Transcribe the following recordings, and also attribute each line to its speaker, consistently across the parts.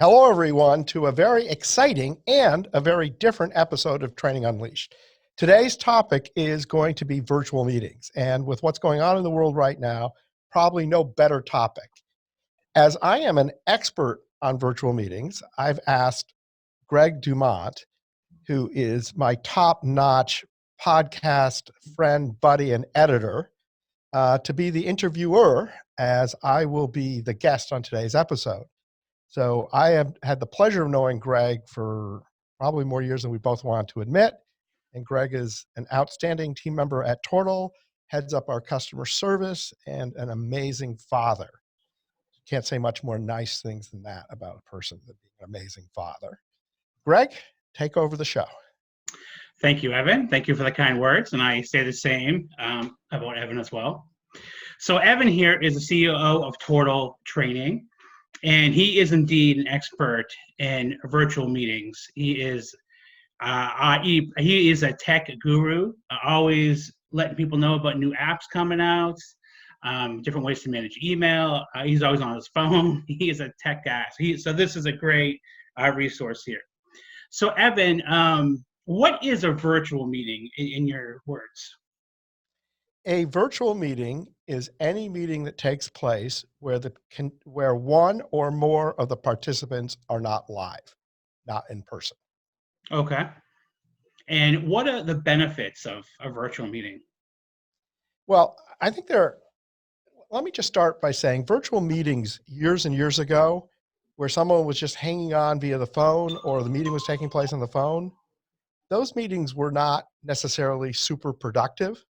Speaker 1: Hello, everyone, to a very exciting and a very different episode of Training Unleashed. Today's topic is going to be virtual meetings. And with what's going on in the world right now, probably no better topic. As I am an expert on virtual meetings, I've asked Gregg Dumont, who is my top-notch podcast friend, buddy, and editor, to be the interviewer, as I will be the guest on today's episode. So I have had the pleasure of knowing Gregg for probably more years than we both want to admit. And Gregg is an outstanding team member at Tortal, heads up our customer service, and an amazing father. Can't say much more nice things than that about a person than being an amazing father. Gregg, take over the show.
Speaker 2: Thank you, Evan. Thank you for the kind words. And I say the same about Evan as well. So Evan here is the CEO of Tortal Training. And he is indeed an expert in virtual meetings. He is a tech guru, always letting people know about new apps coming out, different ways to manage email. He's always on his phone. He is a tech guy. So this is a great resource here. So Evan, what is a virtual meeting in your words?
Speaker 1: A virtual meeting is any meeting that takes place where one or more of the participants are not live, not in person.
Speaker 2: Okay. And what are the benefits of a virtual meeting?
Speaker 1: Well, I think let me just start by saying virtual meetings years and years ago, where someone was just hanging on via the phone or the meeting was taking place on the phone, those meetings were not necessarily super productive.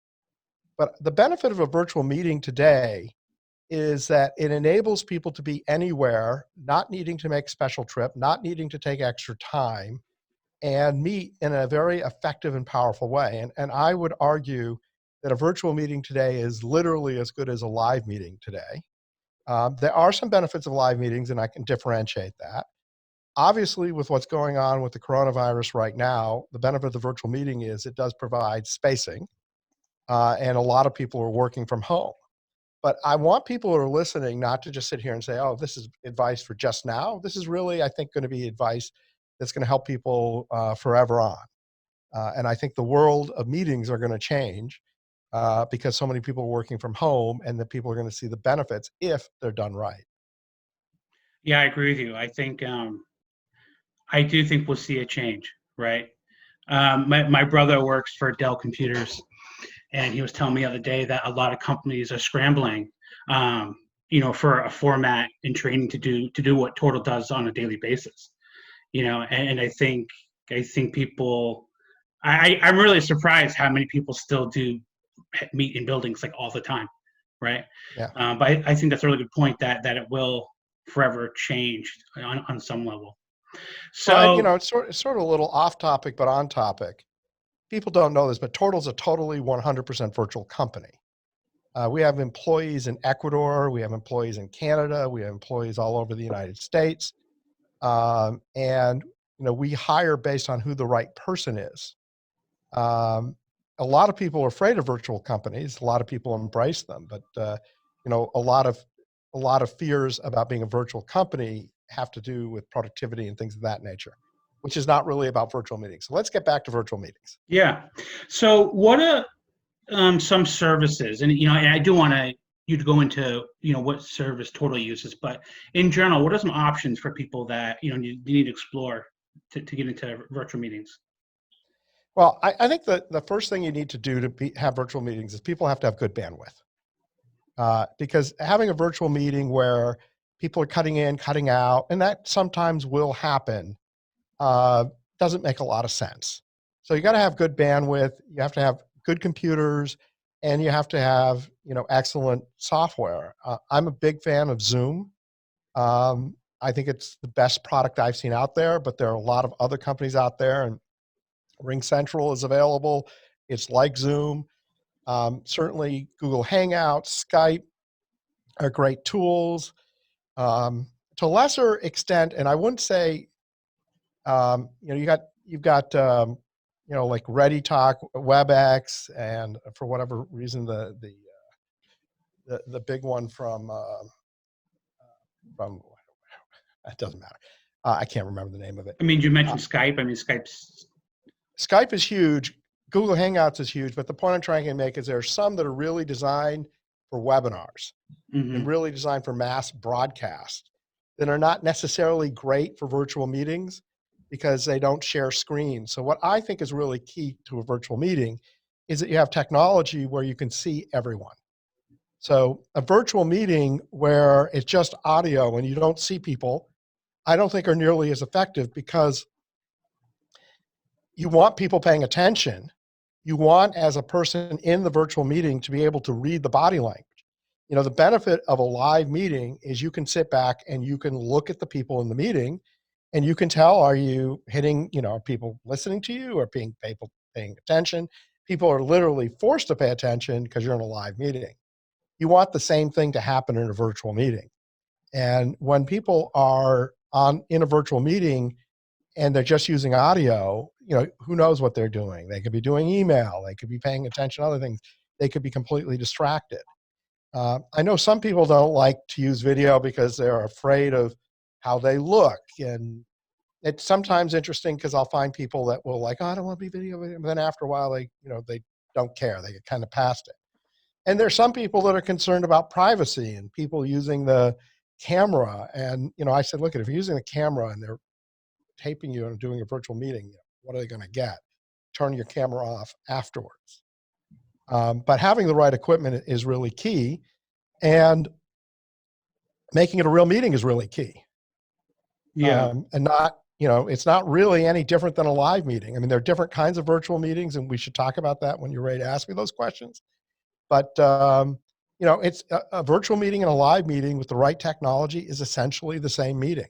Speaker 1: But the benefit of a virtual meeting today is that it enables people to be anywhere, not needing to make a special trip, not needing to take extra time, and meet in a very effective and powerful way. And I would argue that a virtual meeting today is literally as good as a live meeting today. There are some benefits of live meetings, and I can differentiate that. Obviously, with what's going on with the coronavirus right now, the benefit of the virtual meeting is it does provide spacing, and a lot of people are working from home. But I want people who are listening not to just sit here and say, oh, this is advice for just now. This is really, I think, going to be advice that's going to help people forever on. And I think the world of meetings are going to change because so many people are working from home, and that people are going to see the benefits if they're done right.
Speaker 2: Yeah, I agree with you. I do think we'll see a change, right? My brother works for Dell Computers, and he was telling me the other day that a lot of companies are scrambling, for a format and training to do what Tortal does on a daily basis. And I think people, I'm really surprised how many people still do meet in buildings like all the time, right?
Speaker 1: Yeah.
Speaker 2: But I think that's a really good point that it will forever change on some level. So,
Speaker 1: Well, it's sort of a little off topic, but on topic. People don't know this, but Tortal's a totally 100% virtual company. We have employees in Ecuador, we have employees in Canada, we have employees all over the United States. And we hire based on who the right person is. A lot of people are afraid of virtual companies. A lot of people embrace them, but a lot of fears about being a virtual company have to do with productivity and things of that nature, which is not really about virtual meetings. So let's get back to virtual meetings.
Speaker 2: yeah. So what are some services? And I do want you to go into what service Tortal uses, but in general, what are some options for people that you need to explore to get into virtual meetings?
Speaker 1: Well, I think that the first thing you need to do to have virtual meetings is people have to have good bandwidth. Because having a virtual meeting where people are cutting in, cutting out, and that sometimes will happen, doesn't make a lot of sense. So you got to have good bandwidth, you have to have good computers, and you have to have excellent software. I'm a big fan of Zoom. I think it's the best product I've seen out there, but there are a lot of other companies out there, and RingCentral is available. It's like Zoom. Certainly Google Hangouts, Skype are great tools. To a lesser extent, and I wouldn't say, you've got like ReadyTalk, WebEx, and for whatever reason, the big one from it doesn't matter. I can't remember the name of it.
Speaker 2: I mean, you mentioned Skype. I mean, Skype's.
Speaker 1: Skype is huge. Google Hangouts is huge. But the point I'm trying to make is there are some that are really designed for webinars and really designed for mass broadcast that are not necessarily great for virtual meetings because they don't share screens. So what I think is really key to a virtual meeting is that you have technology where you can see everyone. So a virtual meeting where it's just audio and you don't see people, I don't think are nearly as effective because you want people paying attention. You want, as a person in the virtual meeting, to be able to read the body language. You know, the benefit of a live meeting is you can sit back and you can look at the people in the meeting and you can tell, are you hitting, you know, are people listening to you or people paying attention? People are literally forced to pay attention because you're in a live meeting. You want the same thing to happen in a virtual meeting. And when people are in a virtual meeting and they're just using audio, you know, who knows what they're doing? They could be doing email, they could be paying attention to other things, they could be completely distracted. I know some people don't like to use video because they're afraid of how they look. And it's sometimes interesting because I'll find people that will like, oh, I don't want to be video. But then after a while, they don't care. They get kind of past it. And there's some people that are concerned about privacy and people using the camera. And, you know, I said, look, if you're using the camera and they're taping you and doing a virtual meeting, what are they going to get? Turn your camera off afterwards. But having the right equipment is really key, and making it a real meeting is really key.
Speaker 2: Yeah.
Speaker 1: And not, you know, it's not really any different than a live meeting. I mean, there are different kinds of virtual meetings, and we should talk about that when you're ready to ask me those questions. But, you know, it's a virtual meeting and a live meeting with the right technology is essentially the same meeting.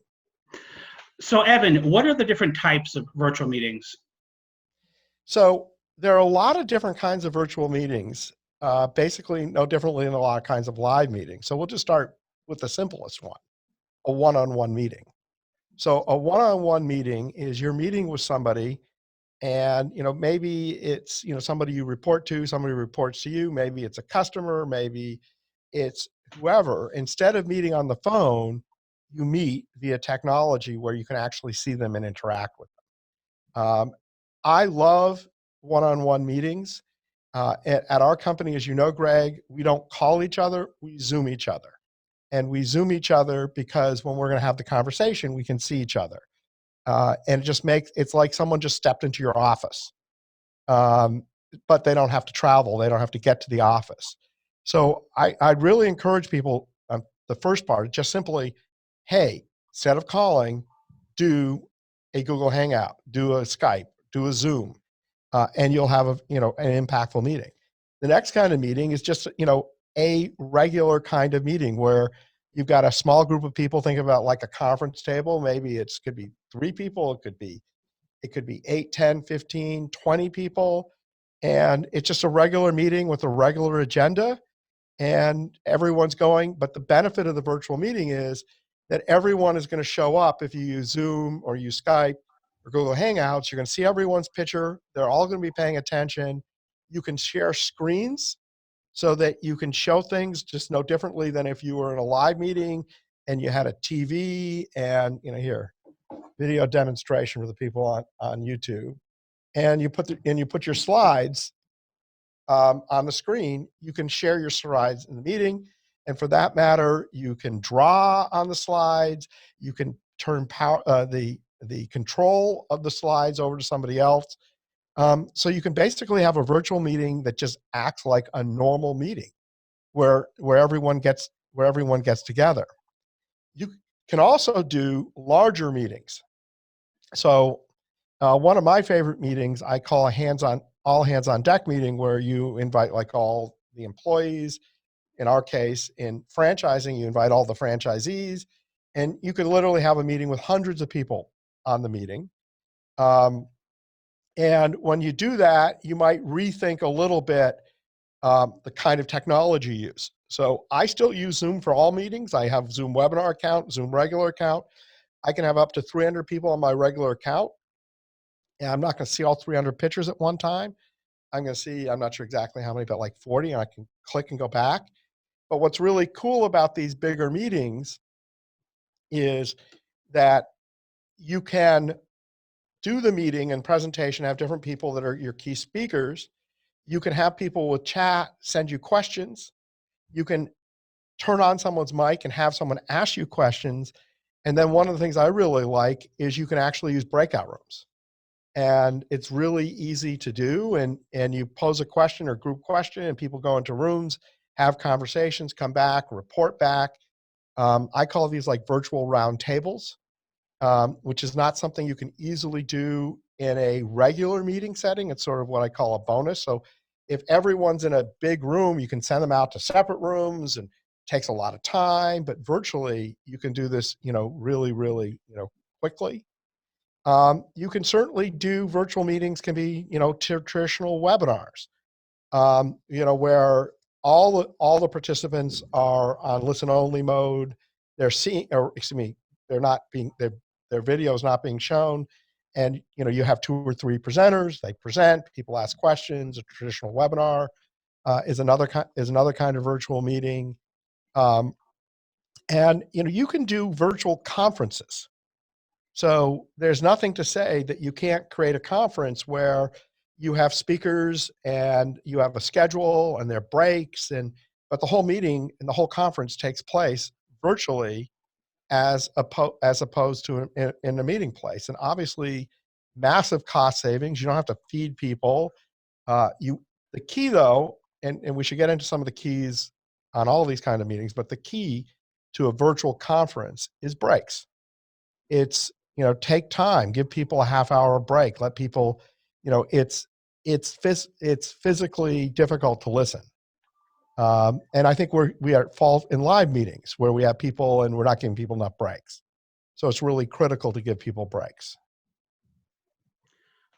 Speaker 2: So, Evan, what are the different types of virtual meetings?
Speaker 1: So there are a lot of different kinds of virtual meetings, basically no differently than a lot of kinds of live meetings. So we'll just start with the simplest one, a one-on-one meeting. So a one-on-one meeting is you're meeting with somebody, and, you know, maybe it's, you know, somebody you report to, somebody reports to you, maybe it's a customer, maybe it's whoever. Instead of meeting on the phone, you meet via technology where you can actually see them and interact with them. I love one-on-one meetings. At our company, as you know, Greg, we don't call each other, we Zoom each other. And we Zoom each other because when we're going to have the conversation, we can see each other. And it just it's like someone just stepped into your office. But they don't have to travel, they don't have to get to the office. So I'd really encourage people, the first part, just simply, hey, instead of calling, do a Google Hangout, do a Skype, do a Zoom, and you'll have an impactful meeting. The next kind of meeting is just, a regular kind of meeting where you've got a small group of people. Think about like a conference table. Maybe could be 3 people. It could be 8, 10, 15, 20 people. And it's just a regular meeting with a regular agenda, and everyone's going. But the benefit of the virtual meeting is that everyone is going to show up. If you use Zoom or use Skype or Google Hangouts, you're going to see everyone's picture. They're all going to be paying attention. You can share screens so that you can show things just no differently than if you were in a live meeting and you had a TV and, here, video demonstration for the people on YouTube. And you put your slides on the screen. You can share your slides in the meeting. And for that matter, you can draw on the slides. You can turn the control of the slides over to somebody else. So you can basically have a virtual meeting that just acts like a normal meeting where everyone gets together. You can also do larger meetings. So one of my favorite meetings I call a all hands on deck meeting, where you invite like all the employees. In our case, in franchising, you invite all the franchisees, and you could literally have a meeting with hundreds of people on the meeting. And when you do that, you might rethink a little bit the kind of technology you use. So I still use Zoom for all meetings. I have Zoom webinar account, Zoom regular account. I can have up to 300 people on my regular account. And I'm not going to see all 300 pictures at one time. I'm going to see, I'm not sure exactly how many, but like 40, and I can click and go back. But what's really cool about these bigger meetings is that you can do the meeting and presentation, have different people that are your key speakers. You can have people with chat, send you questions. You can turn on someone's mic and have someone ask you questions. And then one of the things I really like is you can actually use breakout rooms. And it's really easy to do. And you pose a question or group question and people go into rooms, have conversations, come back, report back. I call these like virtual round tables, which is not something you can easily do in a regular meeting setting. It's sort of what I call a bonus. So if everyone's in a big room, you can send them out to separate rooms and it takes a lot of time, but virtually you can do this, really, really, quickly. You can certainly do virtual meetings can be, traditional webinars, where all the participants are on listen only mode. They're seeing, or excuse me, they're not being their video is not being shown, and you have 2 or 3 presenters. They present, people ask questions. A traditional webinar is another kind of virtual meeting, and you can do virtual conferences. So there's nothing to say that you can't create a conference where you have speakers and you have a schedule and there are breaks, but the whole meeting and the whole conference takes place virtually as opposed to in a meeting place. And obviously massive cost savings. You don't have to feed people. The key though, and we should get into some of the keys on all of these kind of meetings, but the key to a virtual conference is breaks. It's, take time, give people a half-hour break, let people, it's physically difficult to listen. And I think we are at fault in live meetings where we have people and we're not giving people enough breaks. So it's really critical to give people breaks.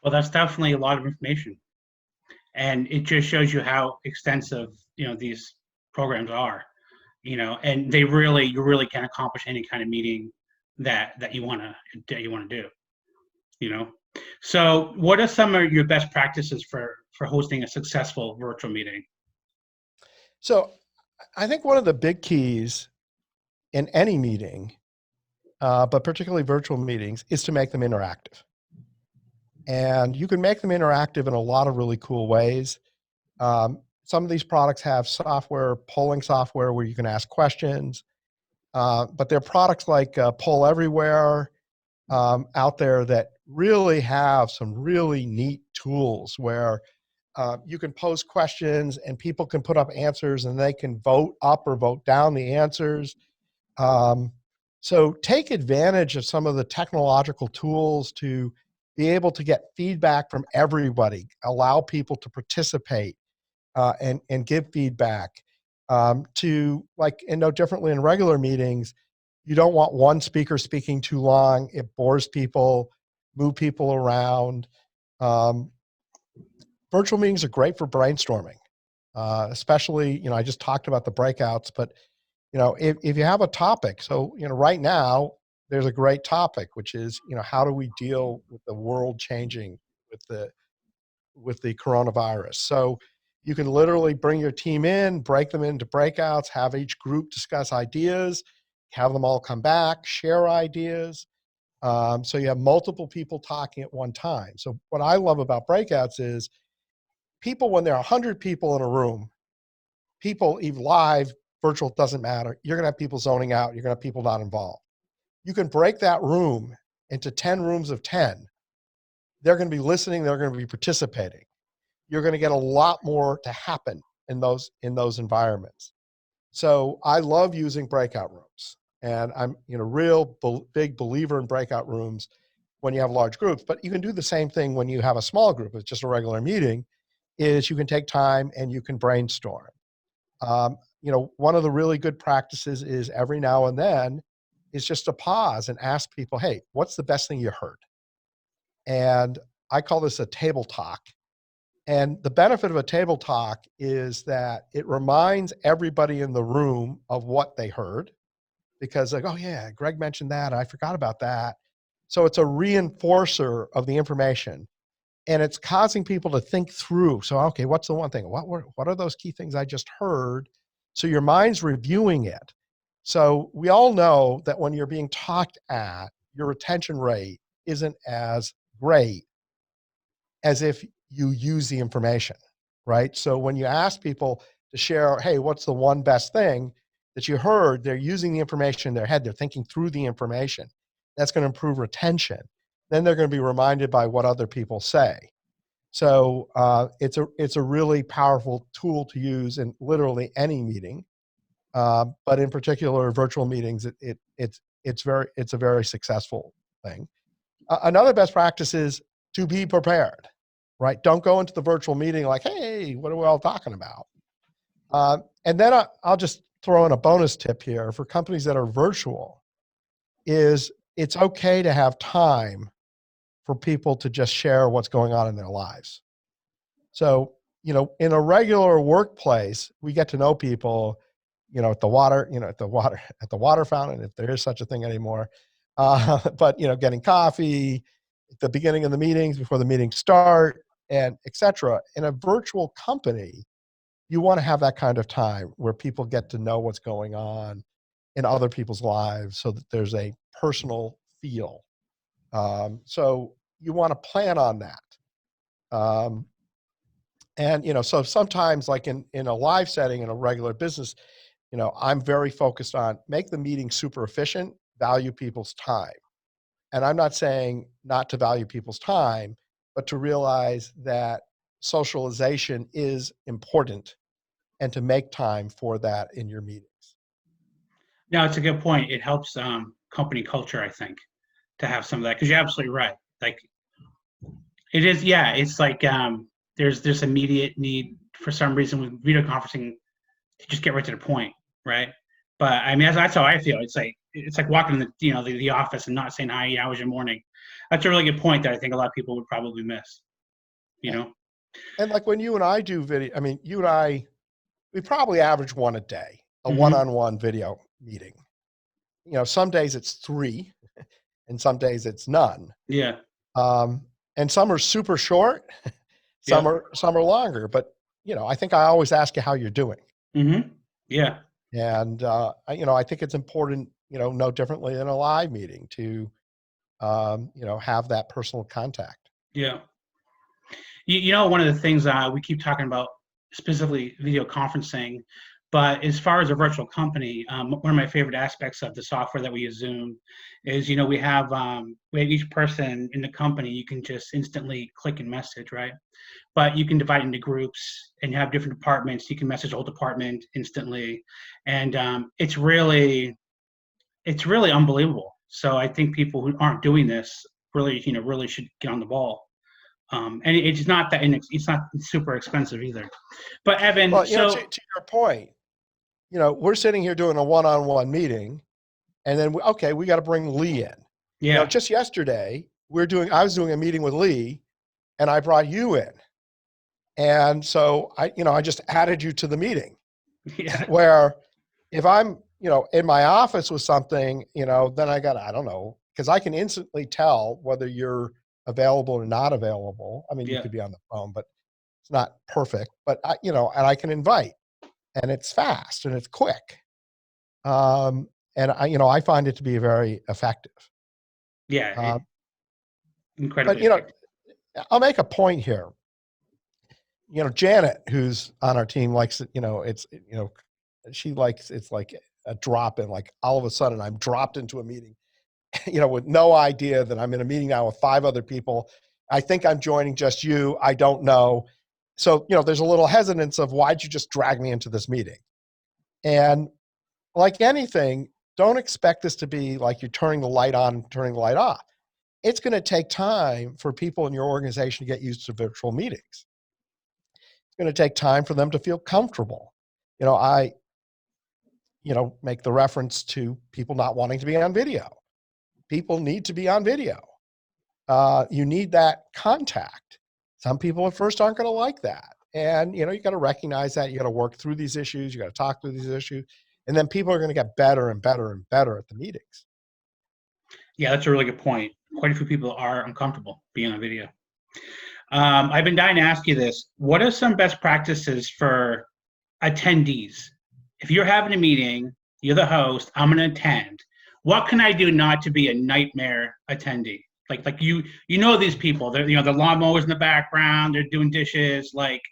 Speaker 2: Well, that's definitely a lot of information, and it just shows you how extensive these programs are. And you really can accomplish any kind of meeting that you want to do. So what are some of your best practices for hosting a successful virtual meeting?
Speaker 1: So I think one of the big keys in any meeting, but particularly virtual meetings, is to make them interactive. And you can make them interactive in a lot of really cool ways. Some of these products have polling software where you can ask questions, but there are products like Poll Everywhere out there that really have some really neat tools where you can pose questions and people can put up answers and they can vote up or vote down the answers. So take advantage of some of the technological tools to be able to get feedback from everybody, allow people to participate and give feedback. No differently in regular meetings, you don't want one speaker speaking too long. It bores people, move people around. Virtual meetings are great for brainstorming, especially, I just talked about the breakouts, but, if you have a topic, so, right now there's a great topic, which is, how do we deal with the world changing with the coronavirus? So you can literally bring your team in, break them into breakouts, have each group discuss ideas, have them all come back, share ideas. So you have multiple people talking at one time. So what I love about breakouts is people, when there are 100 people in a room, people, even live, virtual, doesn't matter. You're going to have people zoning out. You're going to have people not involved. You can break that room into 10 rooms of 10. They're going to be listening. They're going to be participating. You're going to get a lot more to happen in those environments. So I love using breakout rooms, and I'm big believer in breakout rooms when you have large groups. But you can do the same thing when you have a small group. It's just a regular meeting. Is you can take time and you can brainstorm. One of the really good practices is every now and then is just to pause and ask people, "Hey, what's the best thing you heard?" And I call this a table talk. And the benefit of a table talk is that it reminds everybody in the room of what they heard, because like, oh yeah, Gregg mentioned that. I forgot about that. So it's a reinforcer of the information, and it's causing people to think through. So, okay, what's the one thing? What are those key things I just heard? So your mind's reviewing it. So we all know that when you're being talked at, your retention rate isn't as great as if you use the information, right? So when you ask people to share, hey, what's the one best thing that you heard, they're using the information in their head, they're thinking through the information. That's going to improve retention. Then they're going to be reminded by what other people say. So it's a really powerful tool to use in literally any meeting, but in particular virtual meetings, it's a very successful thing. Another best practice is to be prepared, right? Don't go into the virtual meeting like, hey, what are we all talking about? And then I'll just throw in a bonus tip here for companies that are virtual is it's okay to have time for people to just share what's going on in their lives. So, in a regular workplace, we get to know people, at the water, at the water fountain, if there is such a thing anymore. But, getting coffee at the beginning of the meetings, before the meetings start, and et cetera. In a virtual company, you want to have that kind of time where people get to know what's going on in other people's lives so that there's a personal feel. So you want to plan on that. And so sometimes like in a live setting, in a regular business, I'm very focused on make the meeting super efficient, value people's time. And I'm not saying not to value people's time, but to realize that socialization is important and to make time for that in your meetings.
Speaker 2: No, it's a good point. It helps company culture, I think, to have some of that, because you're absolutely right. Like it is, yeah. It's like there's this immediate need for some reason with video conferencing to just get right to the point, right? But I mean, that's how I feel. It's like walking in the office and not saying hi, how was your morning? That's a really good point that I think a lot of people would probably miss.
Speaker 1: And like when you and I do video, I mean, you and I, we probably average one a day, a
Speaker 2: Mhm.
Speaker 1: one-on-one video meeting. Some days it's 3 and some days it's none.
Speaker 2: Yeah.
Speaker 1: And some are super short, some
Speaker 2: Yeah.
Speaker 1: are longer, but I think I always ask you how you're doing.
Speaker 2: Mm-hmm. Yeah.
Speaker 1: And I think it's important, no differently than a live meeting to have that personal contact.
Speaker 2: Yeah. One of the things we keep talking about, specifically video conferencing, but as far as a virtual company, one of my favorite aspects of the software that we use, Zoom, is we have each person in the company. You can just instantly click and message, right? But you can divide into groups and you have different departments. You can message the whole department instantly, and it's really unbelievable. So I think people who aren't doing this really should get on the ball. And it's not it's not super expensive either. But Evan,
Speaker 1: Well, to your point, we're sitting here doing a one-on-one meeting, and then we got to bring Lee in.
Speaker 2: yeah,
Speaker 1: Just yesterday I was doing a meeting with Lee, and I brought you in, and so I just added you to the meeting.
Speaker 2: yeah,
Speaker 1: Where if I'm in my office with something, then I don't know, because I can instantly tell whether you're available or not available. I mean, you
Speaker 2: yeah,
Speaker 1: could be on the phone, but it's not perfect. But and I can invite, and it's fast and it's quick. And I find it to be very effective.
Speaker 2: yeah,
Speaker 1: Uh, but
Speaker 2: incredibly effective.
Speaker 1: I'll make a point here. Janet, who's on our team, likes it. She likes it's like a drop in. Like all of a sudden, I'm dropped into a meeting, with no idea that I'm in a meeting now with 5 other people. I think I'm joining just you. I don't know. So there's a little hesitance of why'd you just drag me into this meeting? And like anything, don't expect this to be like you're turning the light on, turning the light off. It's going to take time for people in your organization to get used to virtual meetings. It's going to take time for them to feel comfortable. I make the reference to people not wanting to be on video. People need to be on video. You need that contact. Some people at first aren't going to like that. And, you got to recognize that. You got to work through these issues. You got to talk through these issues. And then people are going to get better and better and better at the meetings.
Speaker 2: Yeah, that's a really good point. Quite a few people are uncomfortable being on video. I've been dying to ask you this. What are some best practices for attendees? If you're having a meeting, you're the host, I'm going to attend. what can I do not to be a nightmare attendee? Like you know these people. They're the lawnmowers in the background. They're doing dishes. Like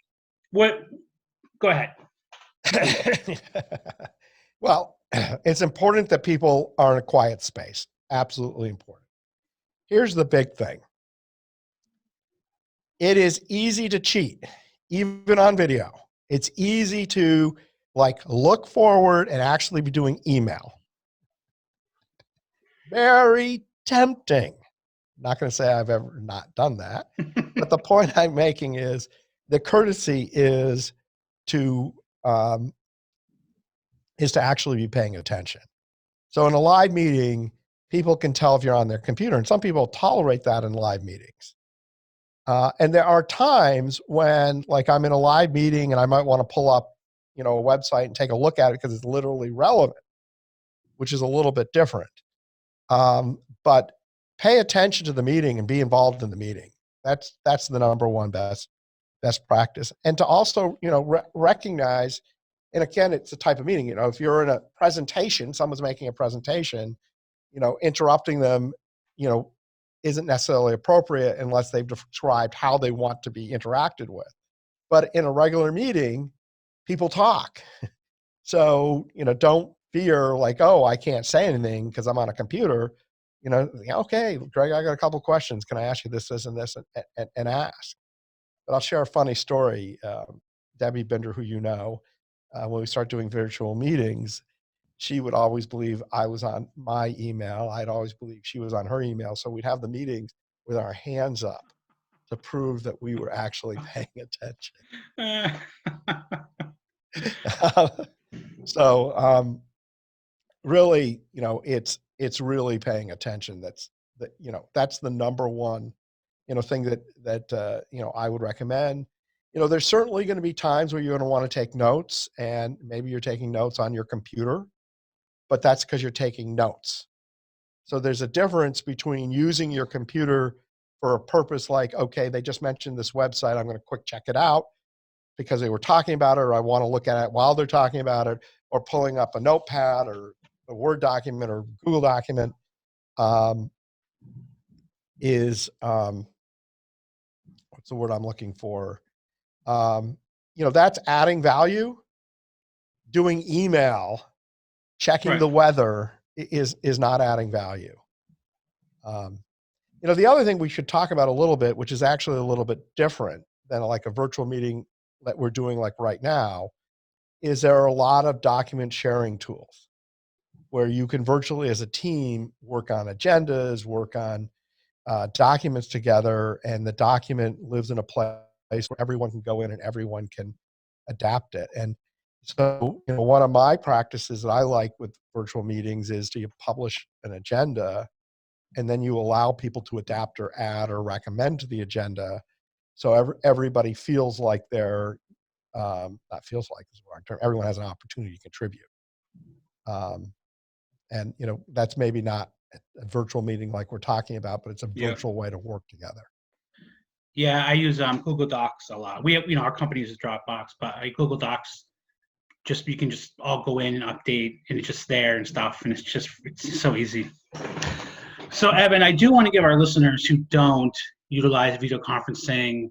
Speaker 2: what? Go ahead.
Speaker 1: Well, it's important that people are in a quiet space. Absolutely important. Here's the big thing. It is easy to cheat, even on video. It's easy to look forward and actually be doing email. Very tempting. Not going to say I've ever not done that, but the point I'm making is the courtesy is to actually be paying attention. So in a live meeting, people can tell if you're on their computer, and some people tolerate that in live meetings. And there are times when, I'm in a live meeting and I might want to pull up, a website and take a look at it because it's literally relevant, which is a little bit different. But pay attention to the meeting and be involved in the meeting. That's the number one best practice. And to also, recognize, and again, it's a type of meeting, if you're in a presentation, someone's making a presentation, interrupting them, isn't necessarily appropriate unless they've described how they want to be interacted with. But in a regular meeting, people talk. So, don't fear oh, I can't say anything because I'm on a computer. Okay, Greg, I got a couple questions. Can I ask you this, and this, and ask? But I'll share a funny story. Debbie Binder, who when we start doing virtual meetings, she would always believe I was on my email. I'd always believe she was on her email. So we'd have the meetings with our hands up to prove that we were actually paying attention. Really, it's really paying attention. That's the number one, thing that I would recommend. There's certainly going to be times where you're going to want to take notes, and maybe you're taking notes on your computer, but that's because you're taking notes. So there's a difference between using your computer for a purpose like, okay, they just mentioned this website, I'm going to quick check it out because they were talking about it, or I want to look at it while they're talking about it, or pulling up a notepad or a Word document or Google document, what's the word I'm looking for? That's adding value. Doing email, checking
Speaker 2: Right.
Speaker 1: the weather is not adding value. The other thing we should talk about a little bit, which is actually a little bit different than a virtual meeting that we're doing right now, is there are a lot of document sharing tools where you can virtually as a team work on agendas, work on documents together, and the document lives in a place where everyone can go in and everyone can adapt it. And so, one of my practices that I like with virtual meetings is to publish an agenda, and then you allow people to adapt or add or recommend to the agenda. So everybody feels like they're, not feels like is the wrong term, everyone has an opportunity to contribute. And, that's maybe not a virtual meeting like we're talking about, but it's a virtual way to work together.
Speaker 2: Yeah, I use Google Docs a lot. We have, our company uses Dropbox, but Google Docs, you can just all go in and update, and it's just there and stuff, and it's so easy. So, Evan, I do want to give our listeners who don't utilize video conferencing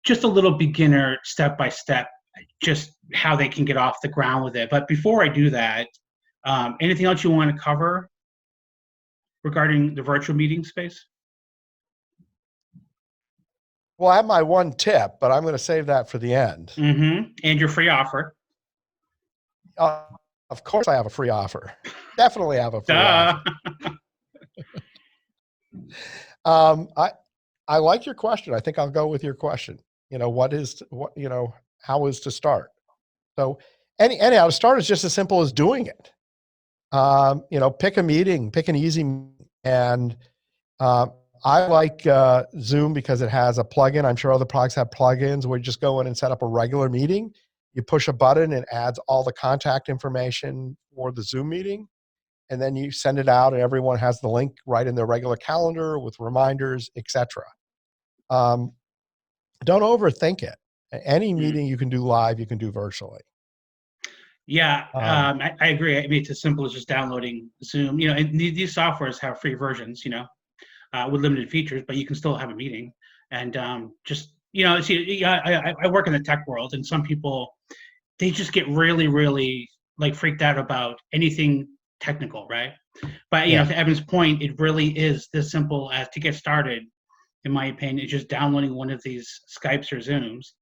Speaker 2: just a little beginner step-by-step, just how they can get off the ground with it. But before I do that, anything else you want to cover regarding the virtual meeting space?
Speaker 1: Well, I have my one tip, but I'm going to save that for the end.
Speaker 2: Mm-hmm. And your free offer.
Speaker 1: Of course, I have a free offer. Definitely have a free offer. I like your question. I think I'll go with your question. How is to start? So anyhow, to start is just as simple as doing it. Pick a meeting, pick an easy, and I like Zoom because it has a plugin. I'm sure other products have plugins where you just go in and set up a regular meeting. You push a button and it adds all the contact information for the Zoom meeting. And then you send it out and everyone has the link right in their regular calendar with reminders, etc. Don't overthink it. Any meeting you can do live, you can do virtually.
Speaker 2: Yeah,
Speaker 1: Um,
Speaker 2: I agree. I mean, it's as simple as just downloading Zoom. You know, and these softwares have free versions. You know, with limited features, but you can still have a meeting. And just see, yeah, I work in the tech world, and some people they just get really, really like freaked out about anything technical, right? But
Speaker 1: yeah,
Speaker 2: to Evan's point, it really is this simple as to get started. In my opinion, it's just downloading one of these Skypes or Zooms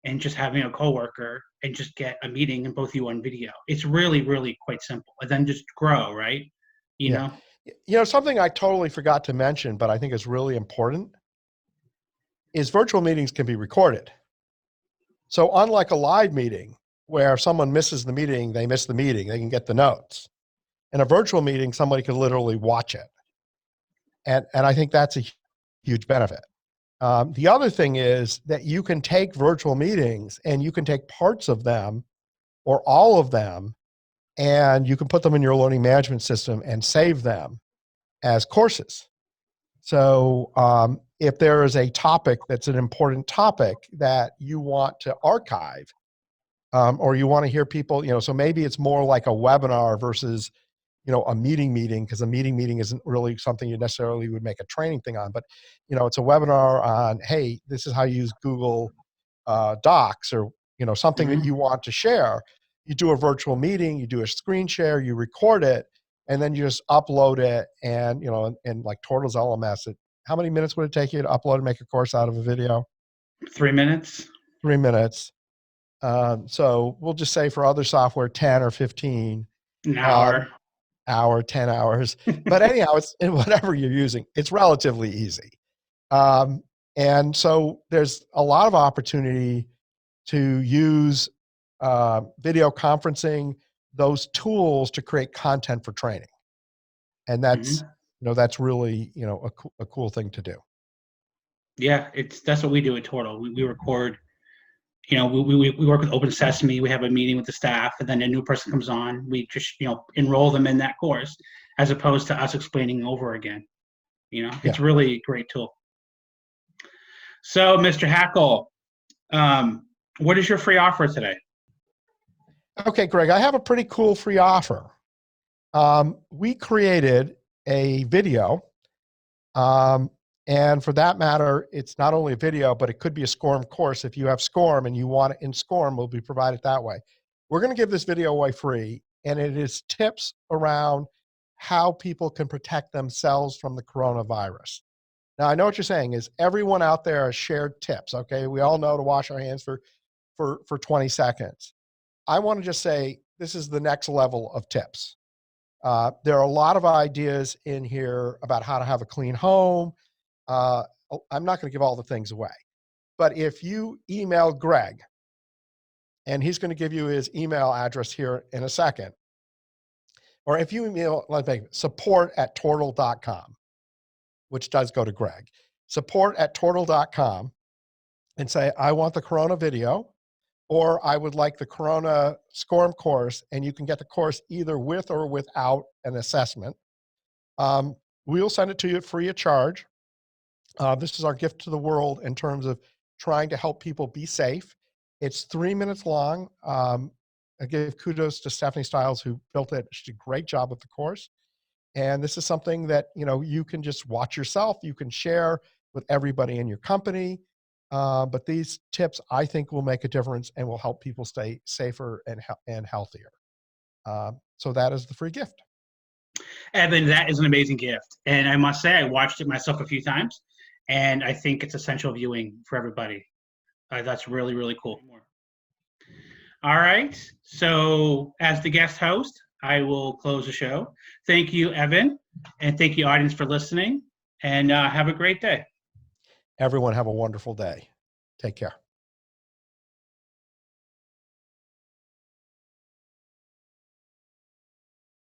Speaker 2: and just having a coworker and just get a meeting and both you on video. It's really, really quite simple. And then just grow, right? You
Speaker 1: yeah.
Speaker 2: know?
Speaker 1: Something I totally forgot to mention, but I think is really important, is virtual meetings can be recorded. So unlike a live meeting where if someone misses the meeting, they miss the meeting, they can get the notes. In a virtual meeting, somebody can literally watch it. And I think that's a huge benefit. The other thing is that you can take virtual meetings and you can take parts of them or all of them, and you can put them in your learning management system and save them as courses. So if there is a topic that's an important topic that you want to archive, or you want to hear people, so maybe it's more like a webinar versus, a meeting, because a meeting isn't really something you necessarily would make a training thing on, but, it's a webinar on, hey, this is how you use Google Docs, or, something that
Speaker 2: Mm-hmm.
Speaker 1: you want to share. You do a virtual meeting, you do a screen share, you record it, and then you just upload it. And, in like Tortal's LMS, how many minutes would it take you to upload and make a course out of a video?
Speaker 2: 3 minutes.
Speaker 1: 3 minutes. So we'll just say for other software, 10 or 15,
Speaker 2: An
Speaker 1: um,
Speaker 2: hour.
Speaker 1: hour, 10 hours. But anyhow, it's whatever you're using, it's relatively easy. Um, and so there's a lot of opportunity to use video conferencing, those tools to create content for training. And that's,
Speaker 2: Mm-hmm.
Speaker 1: that's really, a cool thing to do.
Speaker 2: Yeah, that's what we do at Tortal. We record. We work with Open Sesame. We have a meeting with the staff, and then a new person comes on. We just enroll them in that course, as opposed to us explaining over again.
Speaker 1: Yeah.
Speaker 2: It's really a great tool. So, Mr. Hackel, what is your free offer today?
Speaker 1: Okay, Greg, I have a pretty cool free offer. We created a video. And for that matter, it's not only a video, but it could be a SCORM course. If you have SCORM and you want it in SCORM, will be provided that way. We're going to give this video away free, and it is tips around how people can protect themselves from the coronavirus. Now, I know what you're saying is everyone out there has shared tips. Okay, we all know to wash our hands for 20 seconds. I want to just say this is the next level of tips. There are a lot of ideas in here about how to have a clean home. I'm not going to give all the things away, but if you email Gregg, and he's going to give you his email address here in a second, or if you email support@tortal.com, which does go to Gregg, support@tortal.com, and say, I want the Corona video, or I would like the Corona SCORM course, and you can get the course either with or without an assessment. We'll send it to you free of charge. This is our gift to the world in terms of trying to help people be safe. It's 3 minutes long. I give kudos to Stephanie Stiles, who built it. She did a great job with the course. And this is something that, you can just watch yourself. You can share with everybody in your company. But these tips, I think, will make a difference and will help people stay safer and healthier. So that is the free gift.
Speaker 2: Evan, that is an amazing gift. And I must say, I watched it myself a few times, and I think it's essential viewing for everybody. That's really, really cool. All right. So, as the guest host, I will close the show. Thank you, Evan, and thank you, audience, for listening. And have a great day.
Speaker 1: Everyone have a wonderful day. Take care.